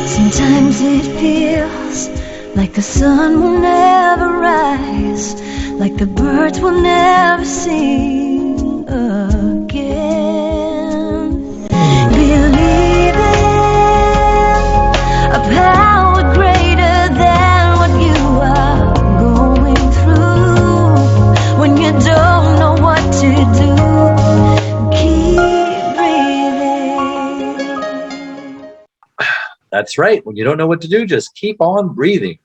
Sometimes it feels like the sun will never rise, like the birds will never sing again. Believe in a power greater than what you are going through. When you don't know what to do, keep breathing. That's right. When you don't know what to do, just keep on breathing.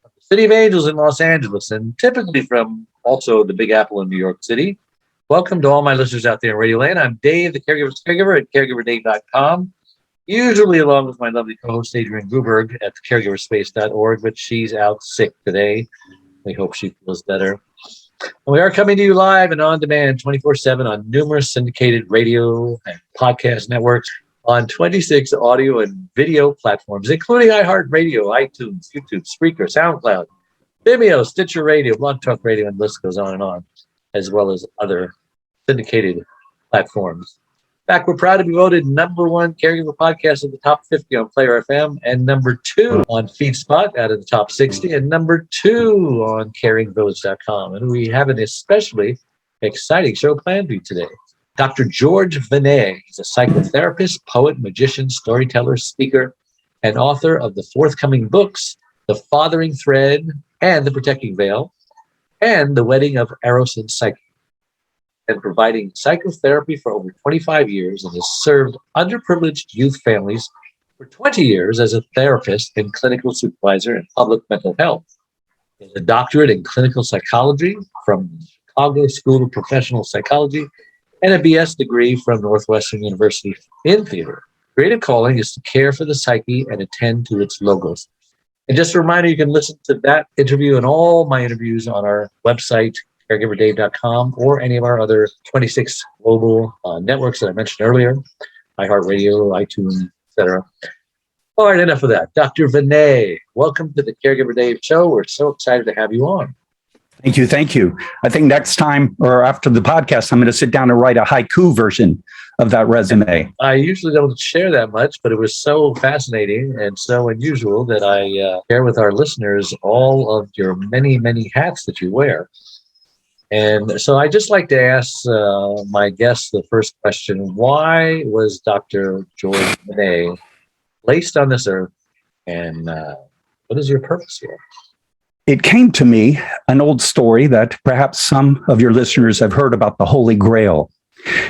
The City of Angels in Los Angeles, and typically from also the Big Apple in New York City. Welcome to all my listeners out there in Radio Land. I'm Dave, the Caregiver's Caregiver at caregiverdave.com, usually along with my lovely co-host Adrienne Gruberg at caregiverspace.org, but she's out sick today. We hope she feels better. And we are coming to you live and on demand 24/7 on numerous syndicated radio and podcast networks, on 26 audio and video platforms, including iHeartRadio, iTunes, YouTube, Spreaker, SoundCloud, Vimeo, Stitcher Radio, Blog Talk Radio, and the list goes on, as well as other syndicated platforms. In fact, we're proud to be voted #1 caregiver podcast of the top 50 on Player FM, and #2 on FeedSpot out of the top 60, and #2 on caringvillage.com. And we have an especially exciting show planned for you today. Dr. George Viney is a psychotherapist, poet, magician, storyteller, speaker, and author of the forthcoming books, The Fathering Thread and The Protecting Veil, and The Wedding of Eros and Psyche, and providing psychotherapy for over 25 years, and has served underprivileged youth families for 20 years as a therapist and clinical supervisor in public mental health. He has a doctorate in clinical psychology from the Chicago School of Professional Psychology and a BS degree from Northwestern University in theater. Creative calling is to care for the psyche and attend to its logos. And just a reminder, you can listen to that interview and all my interviews on our website, caregiverdave.com, or any of our other 26 global networks that I mentioned earlier, iHeartRadio, iTunes, etc. All right, enough of that. Dr. Viney, welcome to the Caregiver Dave Show. We're so excited to have you on. Thank you. Thank you. I think next time or after the podcast, I'm going to sit down and write a haiku version of that resume. I usually don't share that much, but it was so fascinating and so unusual that I share with our listeners all of your many, many hats that you wear. And so I just like to ask my guests the first question: why was Dr. George Viney placed on this earth, and what is your purpose here? It came to me, an old story that perhaps some of your listeners have heard about, the Holy Grail.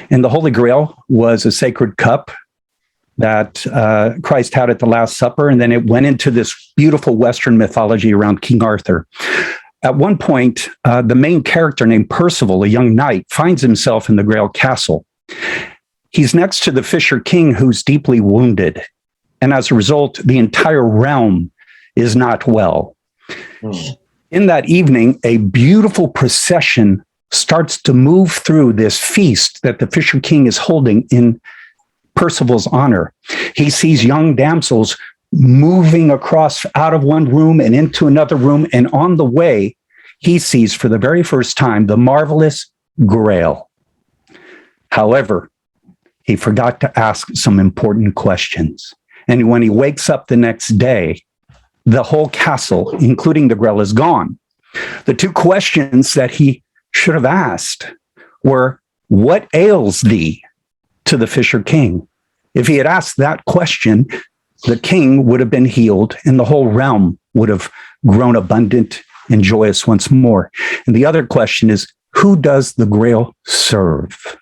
And the Holy Grail was a sacred cup that Christ had at the Last Supper, and then it went into this beautiful Western mythology around King Arthur. At one point, the main character named Percival, a young knight, finds himself in the Grail Castle. He's next to the Fisher King, who's deeply wounded. And as a result, the entire realm is not well. In that evening, a beautiful procession starts to move through this feast that the Fisher King is holding in Percival's honor. He sees young damsels moving across out of one room and into another room, and on the way, he sees for the very first time the marvelous Grail. However, he forgot to ask some important questions. And when he wakes up the next day, the whole castle, including the Grail, is gone. The two questions that he should have asked were, "What ails thee?" to the Fisher King. If he had asked that question, the king would have been healed and the whole realm would have grown abundant and joyous once more. And the other question is, who does the Grail serve?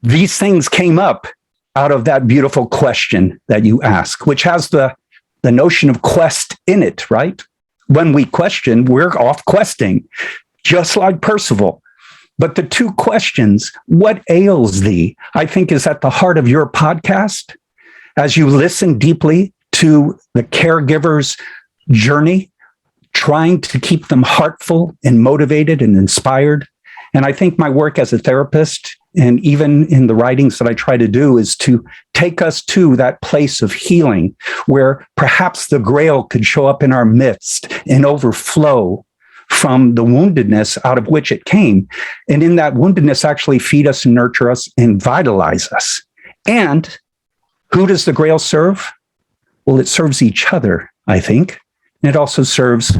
These things came up out of that beautiful question that you ask, which has the notion of quest in it, right? When we question, we're off questing, just like Percival. But the two questions, what ails thee, I think is at the heart of your podcast. As you listen deeply to the caregiver's journey, trying to keep them heartful and motivated and inspired. And I think my work as a therapist, and even in the writings that I try to do, is to take us to that place of healing where perhaps the Grail could show up in our midst and overflow from the woundedness out of which it came. And in that woundedness actually feed us and nurture us and vitalize us. And who does the Grail serve? Well, it serves each other, I think. And it also serves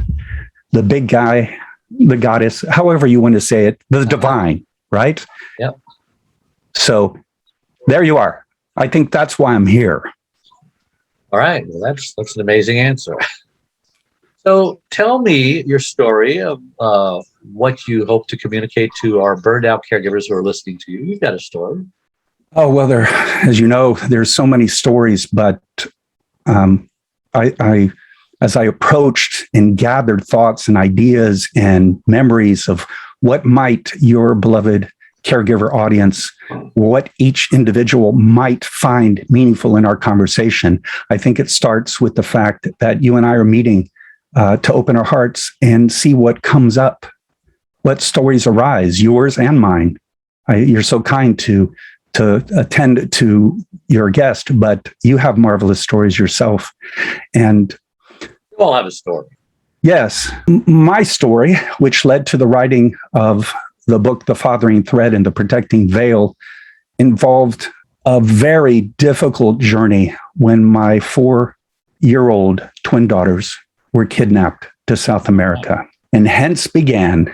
the big guy, the goddess, however you want to say it, the divine, right? Yep. So there you are. I think that's why I'm here. All right. Well, that's an amazing answer. So tell me your story of what you hope to communicate to our burned out caregivers who are listening to you. You've got a story. Oh, well, as you know, there's so many stories, but I as I approached and gathered thoughts and ideas and memories of what might your beloved caregiver audience, what each individual might find meaningful in our conversation, I think it starts with the fact that you and I are meeting to open our hearts and see what comes up, what stories arise, yours and mine. You're so kind to attend to your guest, but you have marvelous stories yourself. And we all have a story. Yes, my story, which led to the writing of the book, The Fathering Thread and the Protecting Veil, involved a very difficult journey when my 4-year-old twin daughters were kidnapped to South America. And hence began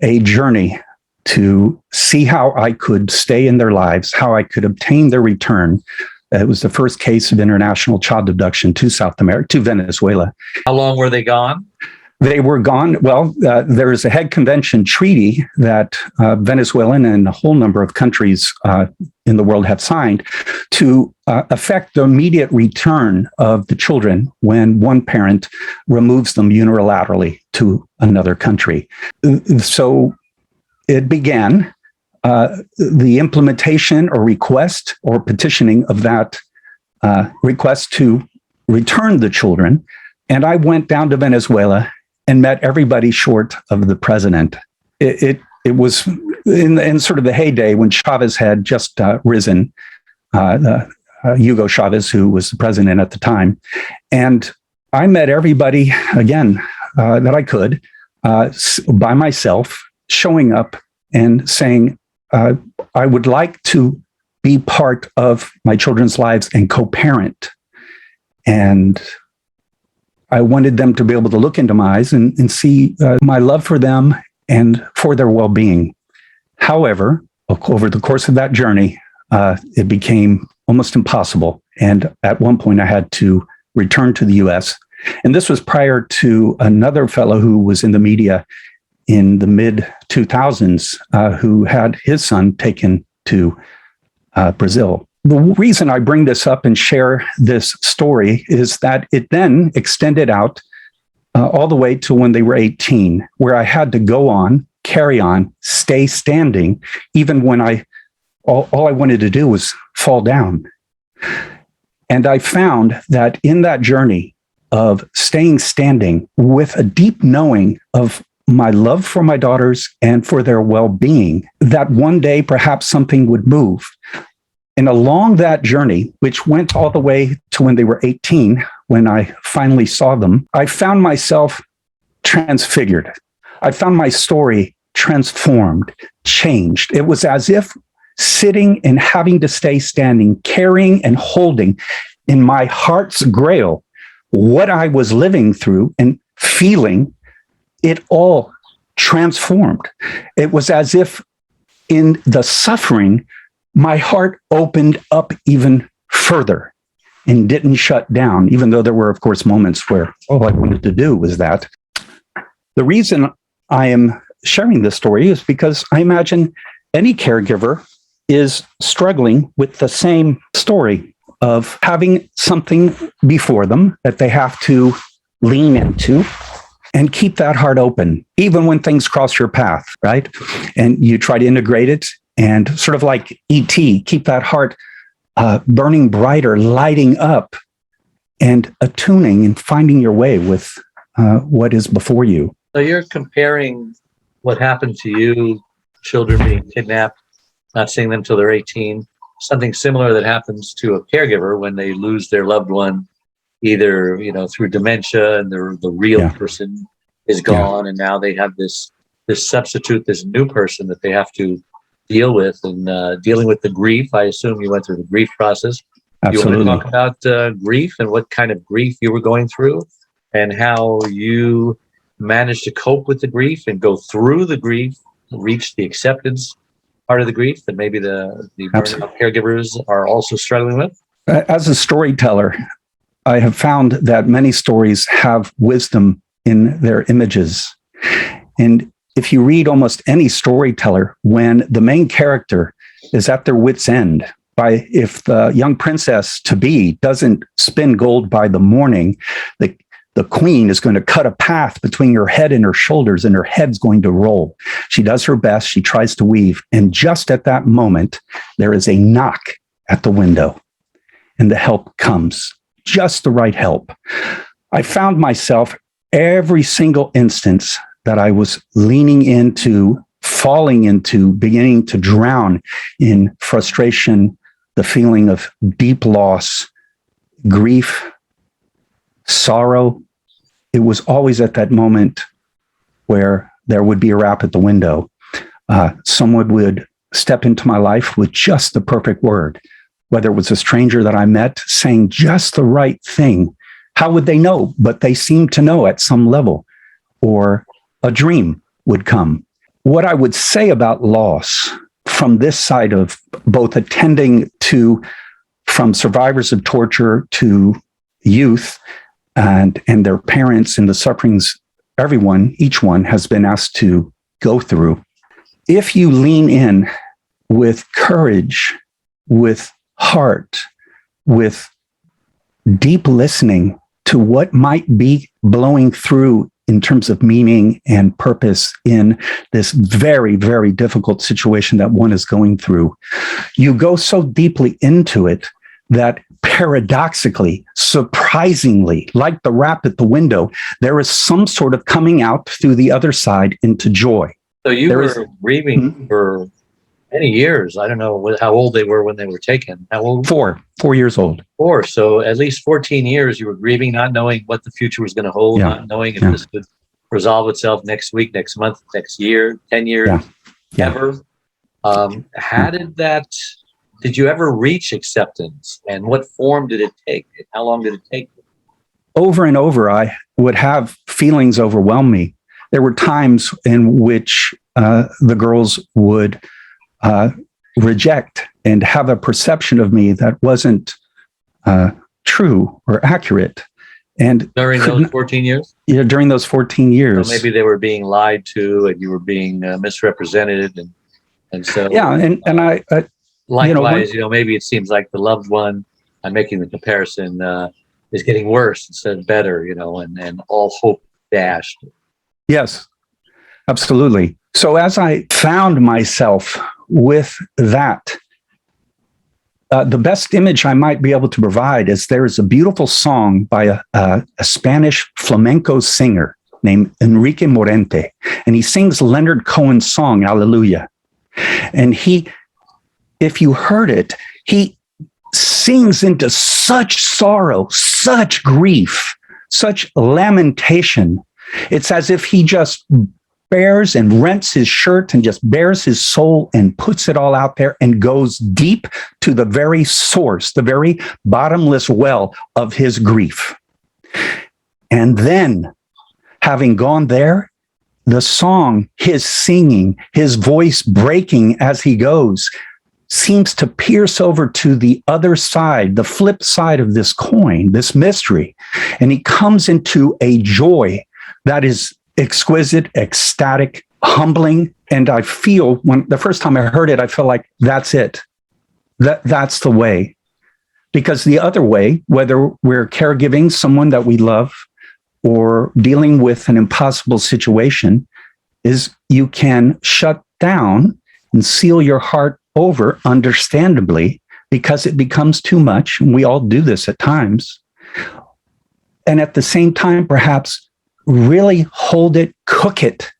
a journey to see how I could stay in their lives, how I could obtain their return. It was the first case of international child abduction to South America, to Venezuela. How long were they gone? They were gone. Well, there is a Hague Convention treaty that Venezuelan and a whole number of countries in the world have signed to affect the immediate return of the children when one parent removes them unilaterally to another country. So it began the implementation or request or petitioning of that request to return the children. And I went down to Venezuela and met everybody short of the president. It was in sort of the heyday when Chavez had just risen, Hugo Chavez, who was the president at the time. And I met everybody, again, that I could, by myself, showing up and saying, I would like to be part of my children's lives and co-parent. And I wanted them to be able to look into my eyes and see my love for them and for their well-being. However, over the course of that journey, it became almost impossible. And at one point, I had to return to the U.S. And this was prior to another fellow who was in the media in the mid-2000s who had his son taken to Brazil. The reason I bring this up and share this story is that it then extended out all the way to when they were 18, where I had to go on, carry on, stay standing, even when all I wanted to do was fall down. And I found that in that journey of staying standing with a deep knowing of my love for my daughters and for their well-being, that one day perhaps something would move. And along that journey, which went all the way to when they were 18, when I finally saw them, I found myself transfigured. I found my story transformed, changed. It was as if sitting and having to stay standing, carrying and holding in my heart's grail what I was living through and feeling, it all transformed. It was as if in the suffering, my heart opened up even further and didn't shut down, even though there were, of course, moments where all I wanted to do was that. The reason I am sharing this story is because I imagine any caregiver is struggling with the same story of having something before them that they have to lean into and keep that heart open, even when things cross your path, right? And you try to integrate it and sort of like E.T., keep that heart burning brighter, lighting up and attuning and finding your way with what is before you. So you're comparing what happened to you, children being kidnapped, not seeing them till they're 18, something similar that happens to a caregiver when they lose their loved one, either through dementia and the real person is gone, and now they have this substitute, this new person that they have to deal with, and dealing with the grief. I assume you went through the grief process. You want to Absolutely. talk about grief and what kind of grief you were going through and how you managed to cope with the grief and go through the grief, reach the acceptance part of the grief that maybe the burnout caregivers are also struggling with? As a storyteller, I have found that many stories have wisdom in their images. And if you read almost any storyteller, when the main character is at their wit's end, if the young princess to be doesn't spin gold by the morning, the queen is going to cut a path between her head and her shoulders, and her head's going to roll. She does her best. She tries to weave. And just at that moment, there is a knock at the window, and the help comes, just the right help. I found myself every single instance that I was leaning into, falling into, beginning to drown in frustration, the feeling of deep loss, grief, sorrow. It was always at that moment where there would be a rap at the window. Someone would step into my life with just the perfect word, whether it was a stranger that I met saying just the right thing. How would they know? But they seemed to know at some level. Or a dream would come. What I would say about loss from this side of both attending to, from survivors of torture to youth and their parents and the sufferings each one has been asked to go through. If you lean in with courage, with heart, with deep listening to what might be blowing through in terms of meaning and purpose in this very, very difficult situation that one is going through, you go so deeply into it that paradoxically, surprisingly, like the rap at the window, there is some sort of coming out through the other side into joy. So you were grieving for many years. I don't know how old they were when they were taken. How old? 4 years old. 4. So at least 14 years you were grieving, not knowing what the future was going to hold, not knowing if this would resolve itself next week, next month, next year, 10 years, ever. Did you ever reach acceptance, and what form did it take? How long did it take? Over and over, I would have feelings overwhelm me. There were times in which the girls would reject and have a perception of me that wasn't true or accurate. And during those 14 years? Yeah, during those 14 years. So maybe they were being lied to and you were being misrepresented. And so... Yeah, and I... likewise, maybe it seems like the loved one, I'm making the comparison, is getting worse instead of better, and all hope dashed. Yes, absolutely. So as I found myself with that, the best image I might be able to provide is there is a beautiful song by a Spanish flamenco singer named Enrique Morente, and he sings Leonard Cohen's song, Hallelujah. And if you heard it, he sings into such sorrow, such grief, such lamentation. It's as if he just bears and rents his shirt and just bears his soul and puts it all out there and goes deep to the very source, the very bottomless well of his grief. And then, having gone there, the song, his singing, his voice breaking as he goes, seems to pierce over to the other side, the flip side of this coin, this mystery. And he comes into a joy that is exquisite, ecstatic, humbling. And I feel, when the first time I heard it, I felt like that's it. That's the way. Because the other way, whether we're caregiving someone that we love or dealing with an impossible situation, is you can shut down and seal your heart over, understandably, because it becomes too much. And we all do this at times. And at the same time, perhaps really hold it, cook it,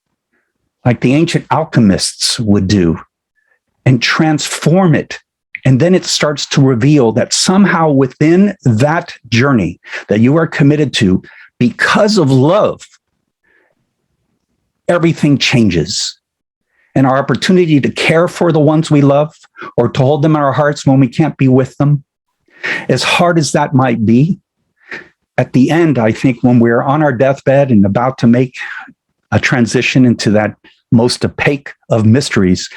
like the ancient alchemists would do, and transform it. And then it starts to reveal that somehow within that journey that you are committed to, because of love, everything changes. And our opportunity to care for the ones we love or to hold them in our hearts when we can't be with them As hard as that might be, at the end, I think when we're on our deathbed and about to make a transition into that most opaque of mysteries,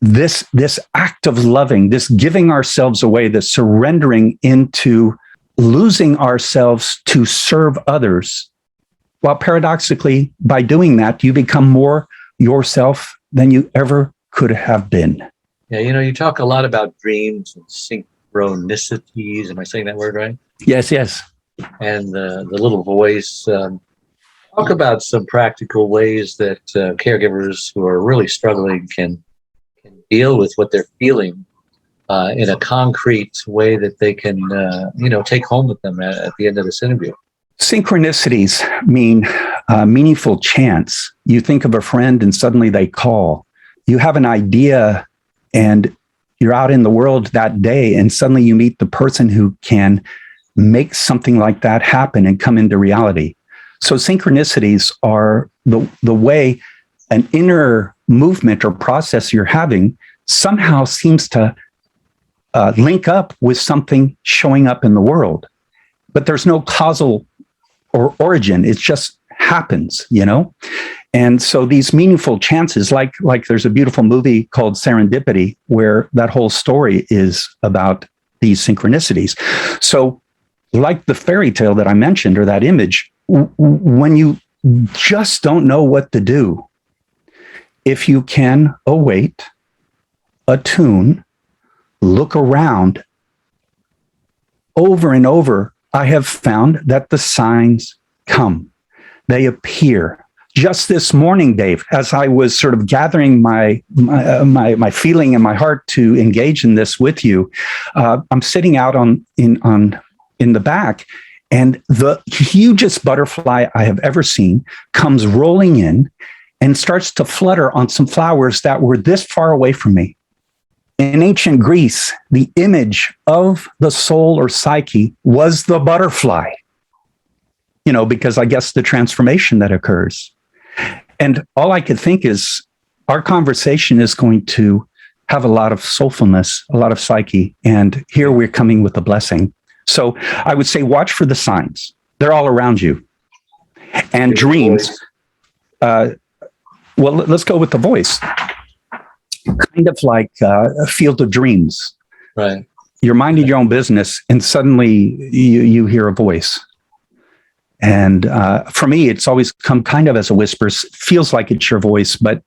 this act of loving, this giving ourselves away, this surrendering into losing ourselves to serve others, while paradoxically, by doing that, you become more yourself than you ever could have been. Yeah, you talk a lot about dreams and synchronicities. Am I saying that word right? Yes, yes. And the little voice. Talk about some practical ways that caregivers who are really struggling can deal with what they're feeling in a concrete way that they can, take home with them at the end of this interview. Synchronicities mean meaningful chance. You think of a friend and suddenly they call. You have an idea and you're out in the world that day and suddenly you meet the person who can make something like that happen and come into reality. So synchronicities are the way an inner movement or process you're having somehow seems to link up with something showing up in the world. But there's no causal or origin. It just happens, And so these meaningful chances, like there's a beautiful movie called Serendipity, where that whole story is about these synchronicities. So like the fairy tale that I mentioned, or that image, when you just don't know what to do, if you can await, attune, look around, over and over, I have found that the signs come. They appear. Just this morning, Dave, as I was sort of gathering my feeling in my heart to engage in this with you, I'm sitting out in the back, and the hugest butterfly I have ever seen comes rolling in and starts to flutter on some flowers that were this far away from me. In ancient Greece, the image of the soul or psyche was the butterfly, because I guess the transformation that occurs. And all I could think is our conversation is going to have a lot of soulfulness, a lot of psyche. And here we're coming with a blessing. So I would say, watch for the signs. They're all around you. And dreams. Well, let's go with the voice. Kind of like a field of dreams. Right. You're minding your own business, and suddenly you hear a voice. And for me, it's always come kind of as a whisper. Feels like it's your voice, but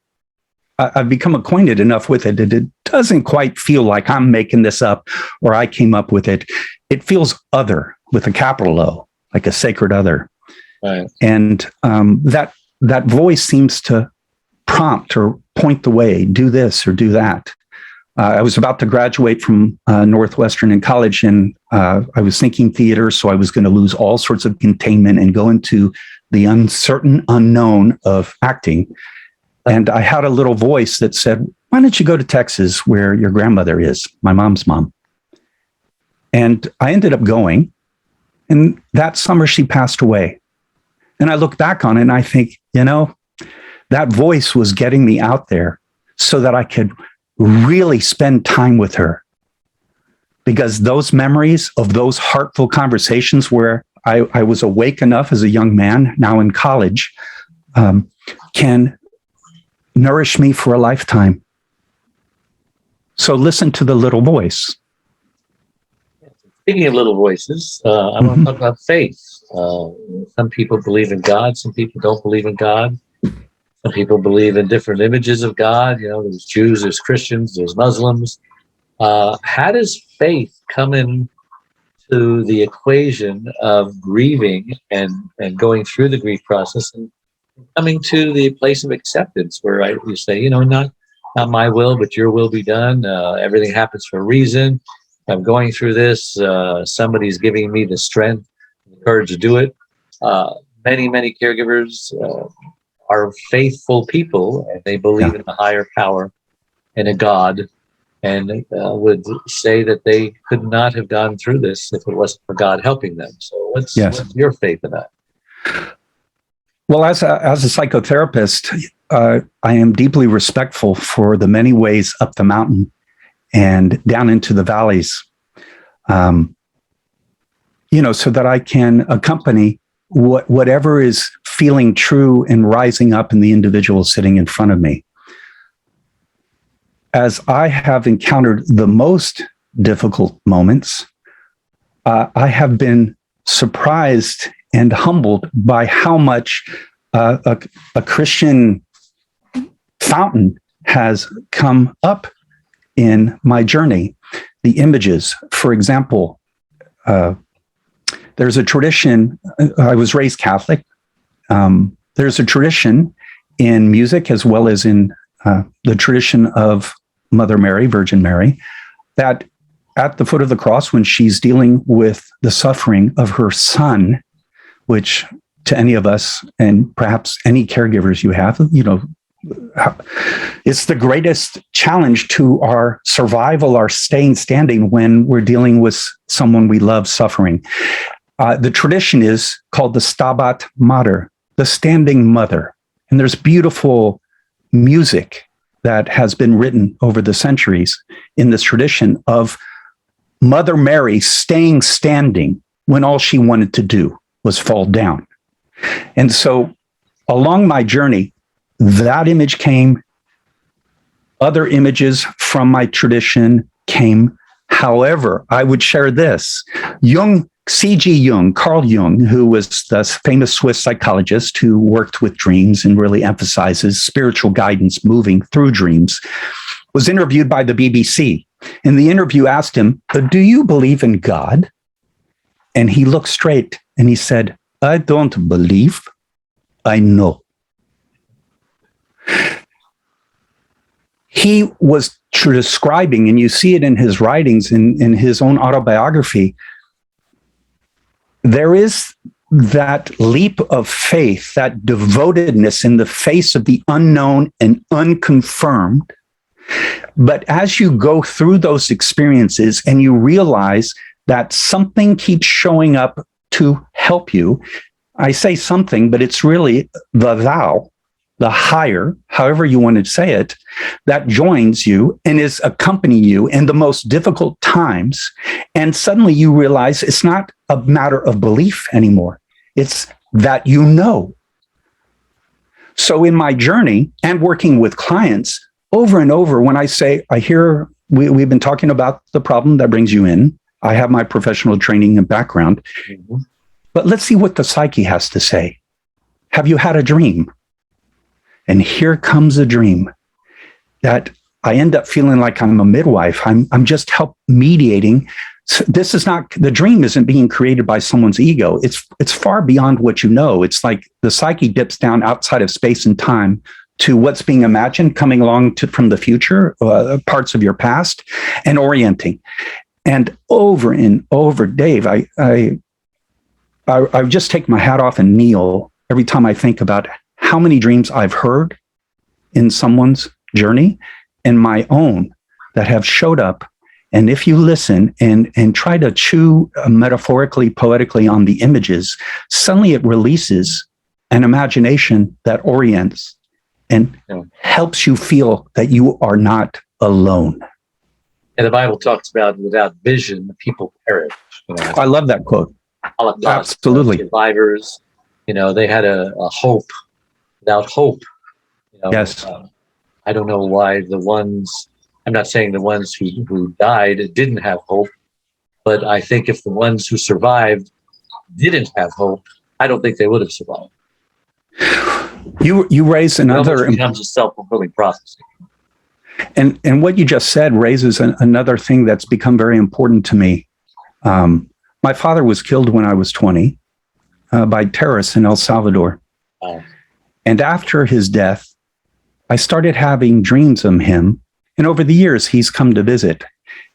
I've become acquainted enough with it that it doesn't quite feel like I'm making this up or I came up with it. It feels other, with a capital O, like a sacred other. Right. And that voice seems to prompt or point the way, do this or do that. I was about to graduate from Northwestern in college, and I was thinking theater, so I was going to lose all sorts of containment and go into the uncertain unknown of acting. And I had a little voice that said, why don't you go to Texas where your grandmother is, my mom's mom? And I ended up going, and that summer she passed away. And I look back on it and I think, that voice was getting me out there so that I could really spend time with her. Because those memories of those heartful conversations where I was awake enough as a young man, now in college, can nourish me for a lifetime. So listen to the little voice. Speaking of little voices, I want to talk about faith. Some people believe in God. Some people don't believe in God. Some people believe in different images of God. There's Jews, there's Christians, there's Muslims. How does faith come into the equation of grieving and going through the grief process and coming to the place of acceptance where you say, not my will, but your will be done. Everything happens for a reason. I'm going through this. Somebody's giving me the strength, the courage to do it. Many, many caregivers are faithful people, and they believe in a higher power and a God, and would say that they could not have gone through this if it wasn't for God helping them. So what's your faith in that? Well, as a psychotherapist, I am deeply respectful for the many ways up the mountain and down into the valleys. so that I can accompany whatever is feeling true and rising up in the individual sitting in front of me. As I have encountered the most difficult moments, I have been surprised and humbled by how much a Christian fountain has come up in my journey. The images, for example, there's a tradition, I was raised Catholic. There's a tradition in music as well as in the tradition of Mother Mary, Virgin Mary, that at the foot of the cross, when she's dealing with the suffering of her son, which to any of us, and perhaps any caregivers you have, it's the greatest challenge to our survival, our staying standing when we're dealing with someone we love suffering. The tradition is called the Stabat Mater, the standing mother. And there's beautiful music that has been written over the centuries in this tradition of Mother Mary staying standing when all she wanted to do was fall down. And so along my journey, that image came, other images from my tradition came. However, I would share this. C.G. Jung, Carl Jung, who was the famous Swiss psychologist who worked with dreams and really emphasizes spiritual guidance moving through dreams, was interviewed by the BBC. And the interview asked him, "Do you believe in God?" And he looked straight and he said, "I don't believe, I know." He was describing, and you see it in his writings, in his own autobiography, there is that leap of faith, that devotedness in the face of the unknown and unconfirmed. But as you go through those experiences and you realize that something keeps showing up to help you, I say something, but it's really the thou, the higher, however you want to say it, that joins you and is accompanying you in the most difficult times. And suddenly you realize it's not a matter of belief anymore. It's that you know. So in my journey and working with clients over and over, when I say, we've been talking about the problem that brings you in. I have my professional training and background, but let's see what the psyche has to say. Have you had a dream? And here comes a dream that I end up feeling like I'm a midwife. I'm just mediating. This is not, the dream isn't being created by someone's ego. It's far beyond what you know. It's like the psyche dips down outside of space and time to what's being imagined, coming along from the future, parts of your past, and orienting. And over, Dave, I just take my hat off and kneel every time I think about how many dreams I've heard in someone's journey and my own that have showed up. And if you listen and try to chew metaphorically, poetically on the images, suddenly it releases an imagination that orients and helps you feel that you are not alone. And the Bible talks about without vision, the people perish. I love that quote. Absolutely. Survivors, they had a hope. Without hope, yes. I don't know why I'm not saying the ones who died didn't have hope, but I think if the ones who survived didn't have hope, I don't think they would have survived. You raise another... It becomes a self-fulfilling prophecy. And what you just said raises another thing that's become very important to me. My father was killed when I was 20 by terrorists in El Salvador. And after his death, I started having dreams of him. And over the years, he's come to visit.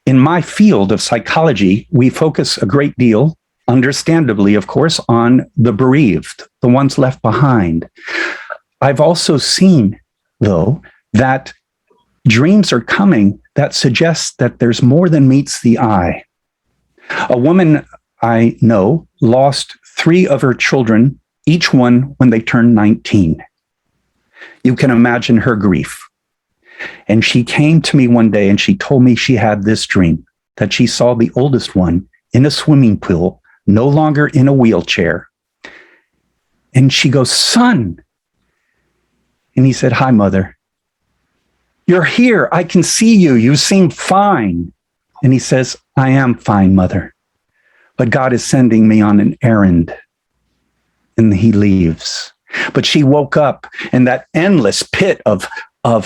In my field of psychology, we focus a great deal, understandably, of course, on the bereaved, the ones left behind. I've also seen, though, that dreams are coming that suggest that there's more than meets the eye. A woman I know lost 3 of her children, each one when they turned 19. You can imagine her grief. And she came to me one day and she told me she had this dream, that she saw the oldest one in a swimming pool, no longer in a wheelchair. And she goes, "Son." And he said, "Hi, Mother. You're here. I can see you. You seem fine." And he says, "I am fine, Mother. But God is sending me on an errand." And he leaves. But she woke up, and that endless pit of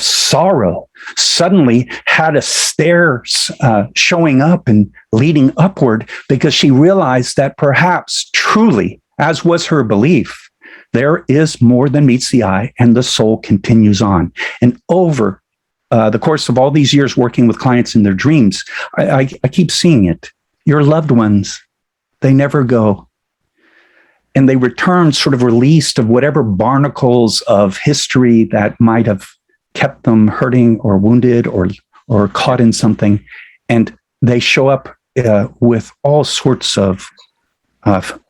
sorrow suddenly had a stairs showing up and leading upward, because she realized that perhaps truly, as was her belief, there is more than meets the eye, and the soul continues on. And over the course of all these years working with clients in their dreams, I keep seeing it. Your loved ones, they never go. And they return sort of released of whatever barnacles of history that might have kept them hurting or wounded or caught in something. And they show up with all sorts of,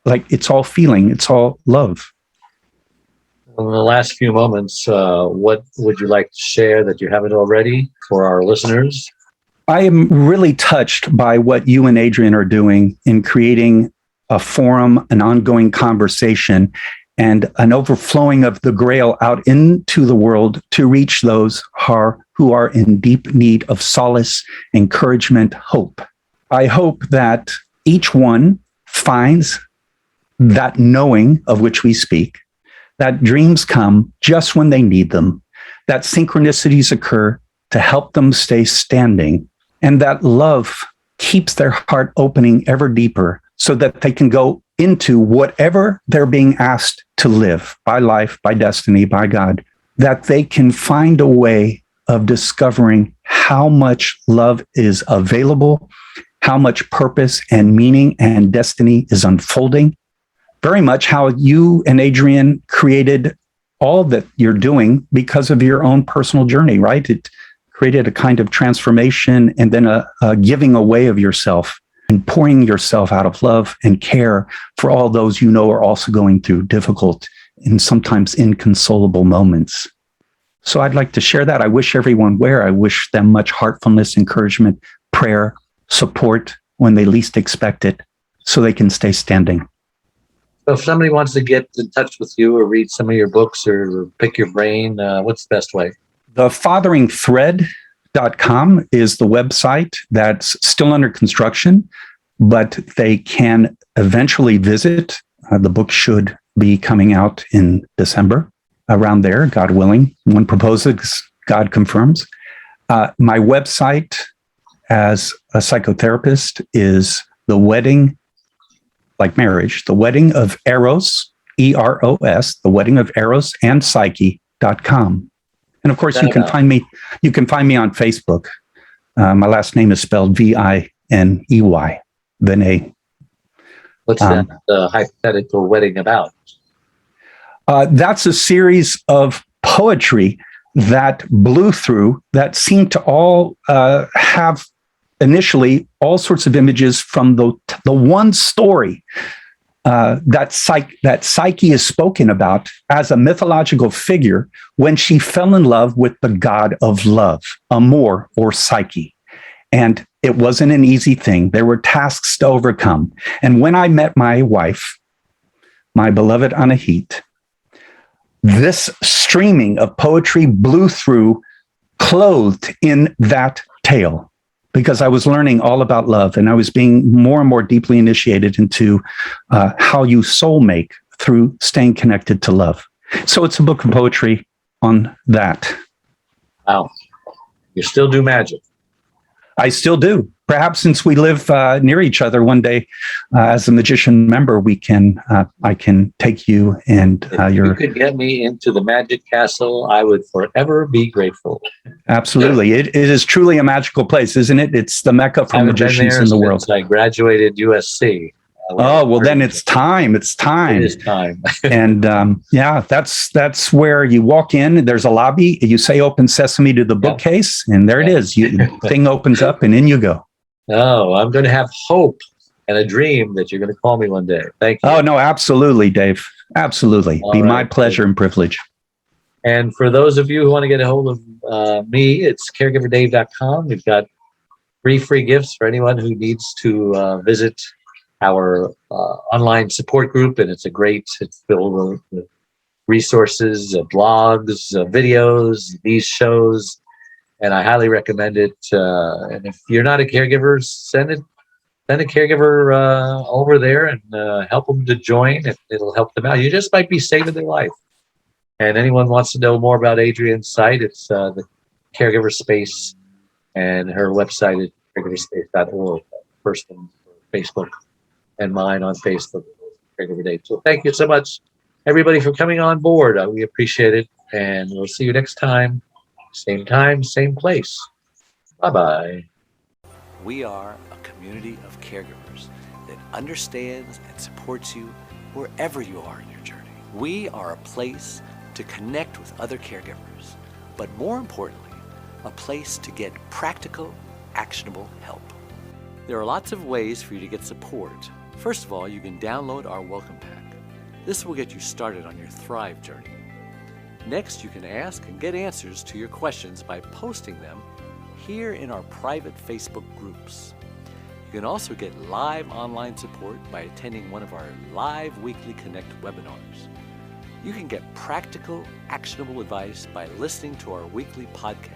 like, it's all feeling, it's all love. In the last few moments, what would you like to share that you haven't already for our listeners? I am really touched by what you and Adrian are doing in creating a forum, an ongoing conversation, and an overflowing of the Grail out into the world to reach those who are in deep need of solace, encouragement, hope. I hope that each one finds that knowing of which we speak, that dreams come just when they need them, that synchronicities occur to help them stay standing, and that love keeps their heart opening ever deeper so that they can go into whatever they're being asked to live, by life, by destiny, by God, that they can find a way of discovering how much love is available, how much purpose and meaning and destiny is unfolding. Very much how you and Adrian created all that you're doing because of your own personal journey, right? It created a kind of transformation and then a giving away of yourself and pouring yourself out of love and care for all those you know are also going through difficult and sometimes inconsolable moments. So I'd like to share that. I wish everyone well. I wish them much heartfulness, encouragement, prayer, support when they least expect it, so they can stay standing. So if somebody wants to get in touch with you or read some of your books or pick your brain, what's the best way? thefatheringthread.com is the website that's still under construction, but they can eventually visit. The book should be coming out in December, around there, God willing. One proposes, God confirms. My website as a psychotherapist is The Wedding, like marriage, The Wedding of Eros, EROS, The Wedding of Eros and Psyche.com. And of course, you can find me on Facebook. My last name is spelled Viney, Viney. What's that hypothetical wedding about? That's a series of poetry that blew through, that seemed to all have initially all sorts of images from the one story that Psyche is spoken about as a mythological figure when she fell in love with the god of love, Amor, or Psyche. And it wasn't an easy thing. There were tasks to overcome. And when I met my wife, my beloved Anahit, this streaming of poetry blew through, clothed in that tale, because I was learning all about love, and I was being more and more deeply initiated into how you soul make through staying connected to love. So it's a book of poetry on that. Wow. You still do magic. I still do. Perhaps since we live near each other one day, as a magician member, I can take you and if you could get me into the magic castle, I would forever be grateful. Absolutely. It is truly a magical place, isn't it? It's the Mecca for magicians in the world. I graduated USC. Oh, well, then it's time. It's time. It is time. And that's where you walk in. There's a lobby. You say "Open Sesame" to the bookcase, and there it is. Thing opens up, and in you go. Oh, I'm going to have hope and a dream that you're going to call me one day. Thank you. Oh, no, absolutely, Dave. Absolutely. Be my pleasure and privilege. And for those of you who want to get a hold of me, it's caregiverdave.com. We've got free gifts for anyone who needs to visit our online support group, and it's filled with resources, blogs, videos, these shows, and I highly recommend it. And if you're not a caregiver, send a caregiver over there and help them to join. It'll help them out. You just might be saving their life. And anyone wants to know more about Adrian's site, it's the Caregiver Space, and her website is caregiverspace.org. First on Facebook, and mine on Facebook, Caregiver Day. So thank you so much, everybody, for coming on board. We appreciate it, and we'll see you next time, same place. Bye-bye. We are a community of caregivers that understands and supports you wherever you are in your journey. We are a place to connect with other caregivers, but more importantly, a place to get practical, actionable help. There are lots of ways for you to get support. First of all, you can download our welcome pack. This will get you started on your Thrive journey. Next, you can ask and get answers to your questions by posting them here in our private Facebook groups. You can also get live online support by attending one of our live weekly Connect webinars. You can get practical, actionable advice by listening to our weekly podcast.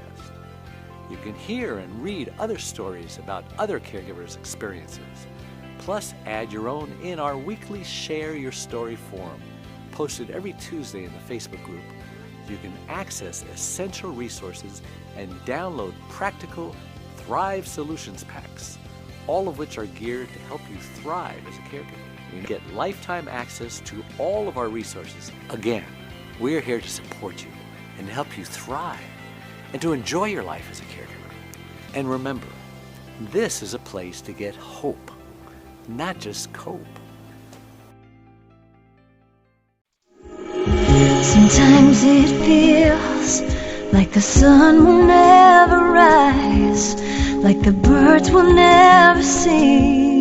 You can hear and read other stories about other caregivers' experiences, plus add your own in our weekly Share Your Story forum, posted every Tuesday in the Facebook group. You can access essential resources and download practical Thrive Solutions packs, all of which are geared to help you thrive as a caregiver. You get lifetime access to all of our resources. Again, we're here to support you and help you thrive and to enjoy your life as a caregiver. And remember, this is a place to get hope, not just cope. Sometimes it feels like the sun will never rise, like the birds will never sing.